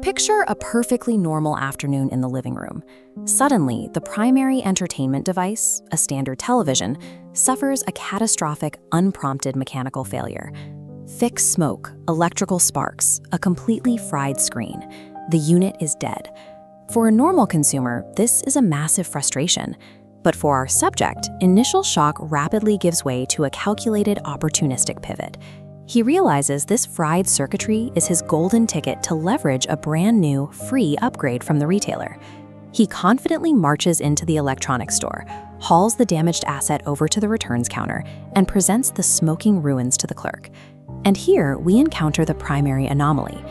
Picture a perfectly normal afternoon in the living room. Suddenly, the primary entertainment device, a standard television, suffers a catastrophic, unprompted mechanical failure. Thick smoke, electrical sparks, a completely fried screen. The unit is dead. For a normal consumer, this is a massive frustration. But for our subject, initial shock rapidly gives way to a calculated, opportunistic pivot. He realizes this fried circuitry is his golden ticket to leverage a brand new, free upgrade from the retailer. He confidently marches into the electronics store, hauls the damaged asset over to the returns counter, and presents the smoking ruins to the clerk. And here, we encounter the primary anomaly.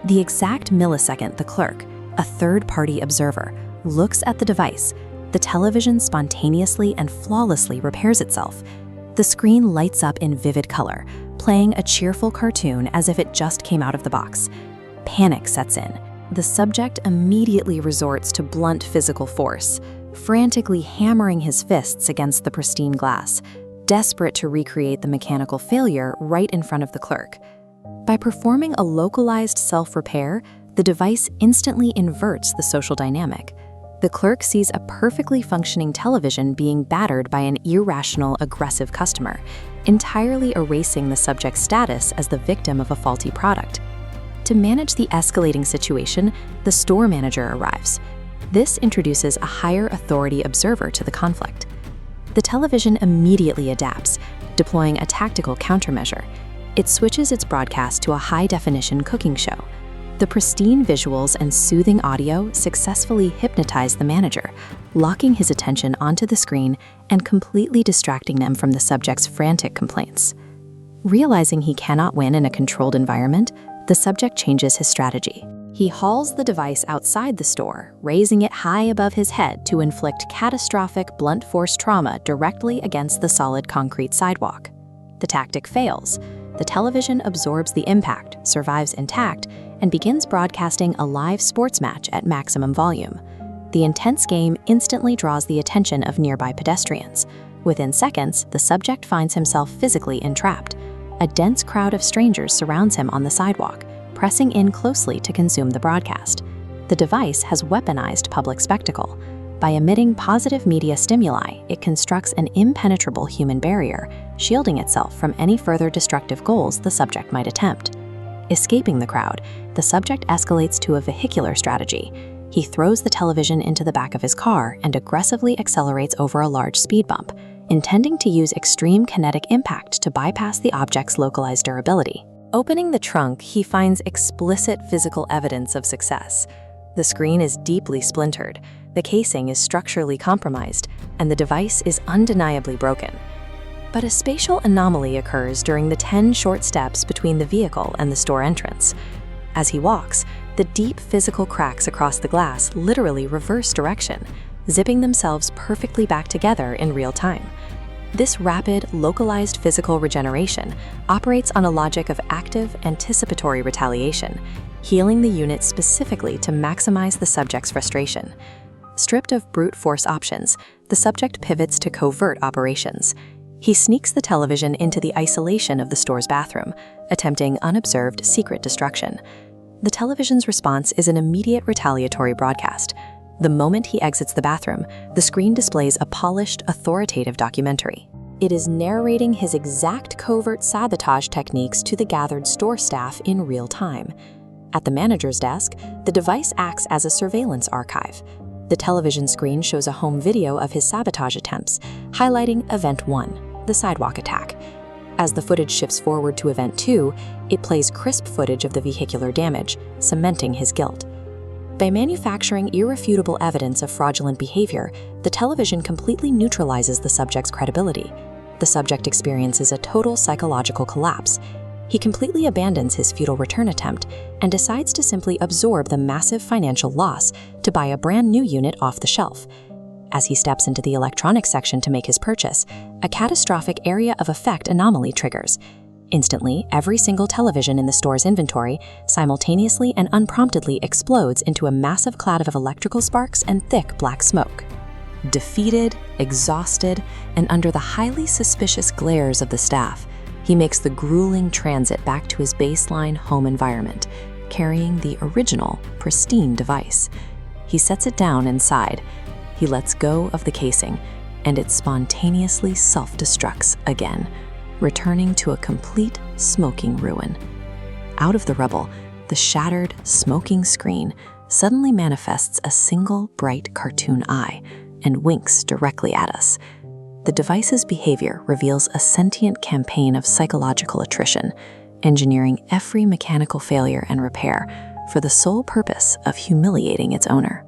The exact millisecond the clerk, a third-party observer, looks at the device, the television spontaneously and flawlessly repairs itself. The screen lights up in vivid color, playing a cheerful cartoon as if it just came out of the box. Panic sets in. The subject immediately resorts to blunt physical force, frantically hammering his fists against the pristine glass, desperate to recreate the mechanical failure right in front of the clerk. By performing a localized self-repair, the device instantly inverts the social dynamic. The clerk sees a perfectly functioning television being battered by an irrational, aggressive customer, entirely erasing the subject's status as the victim of a faulty product. To manage the escalating situation, the store manager arrives. This introduces a higher authority observer to the conflict. The television immediately adapts, deploying a tactical countermeasure. It switches its broadcast to a high-definition cooking show. The pristine visuals and soothing audio successfully hypnotize the manager, locking his attention onto the screen and completely distracting them from the subject's frantic complaints. Realizing he cannot win in a controlled environment, the subject changes his strategy. He hauls the device outside the store, raising it high above his head to inflict catastrophic blunt force trauma directly against the solid concrete sidewalk. The tactic fails. The television absorbs the impact, survives intact, and begins broadcasting a live sports match at maximum volume. The intense game instantly draws the attention of nearby pedestrians. Within seconds, the subject finds himself physically entrapped. A dense crowd of strangers surrounds him on the sidewalk, pressing in closely to consume the broadcast. The device has weaponized public spectacle. By emitting positive media stimuli, it constructs an impenetrable human barrier, shielding itself from any further destructive goals the subject might attempt. Escaping the crowd, the subject escalates to a vehicular strategy. He throws the television into the back of his car and aggressively accelerates over a large speed bump, intending to use extreme kinetic impact to bypass the object's localized durability. Opening the trunk, he finds explicit physical evidence of success. The screen is deeply splintered, the casing is structurally compromised, and the device is undeniably broken. But a spatial anomaly occurs during the 10 short steps between the vehicle and the store entrance. As he walks, the deep physical cracks across the glass literally reverse direction, zipping themselves perfectly back together in real time. This rapid, localized physical regeneration operates on a logic of active, anticipatory retaliation, healing the unit specifically to maximize the subject's frustration. Stripped of brute force options, the subject pivots to covert operations. He sneaks the television into the isolation of the store's bathroom, attempting unobserved secret destruction. The television's response is an immediate retaliatory broadcast. The moment he exits the bathroom, the screen displays a polished, authoritative documentary. It is narrating his exact covert sabotage techniques to the gathered store staff in real time. At the manager's desk, the device acts as a surveillance archive. The television screen shows a home video of his sabotage attempts, highlighting Event 1. The sidewalk attack. As the footage shifts forward to Event 2, it plays crisp footage of the vehicular damage, cementing his guilt. By manufacturing irrefutable evidence of fraudulent behavior, the television completely neutralizes the subject's credibility. The subject experiences a total psychological collapse. He completely abandons his futile return attempt and decides to simply absorb the massive financial loss to buy a brand new unit off the shelf. As he steps into the electronics section to make his purchase, a catastrophic area of effect anomaly triggers. Instantly, every single television in the store's inventory simultaneously and unpromptedly explodes into a massive cloud of electrical sparks and thick black smoke. Defeated, exhausted, and under the highly suspicious glares of the staff, he makes the grueling transit back to his baseline home environment, carrying the original, pristine device. He sets it down inside. He lets go of the casing, and it spontaneously self-destructs again, returning to a complete smoking ruin. Out of the rubble, the shattered, smoking screen suddenly manifests a single bright cartoon eye and winks directly at us. The device's behavior reveals a sentient campaign of psychological attrition, engineering every mechanical failure and repair for the sole purpose of humiliating its owner.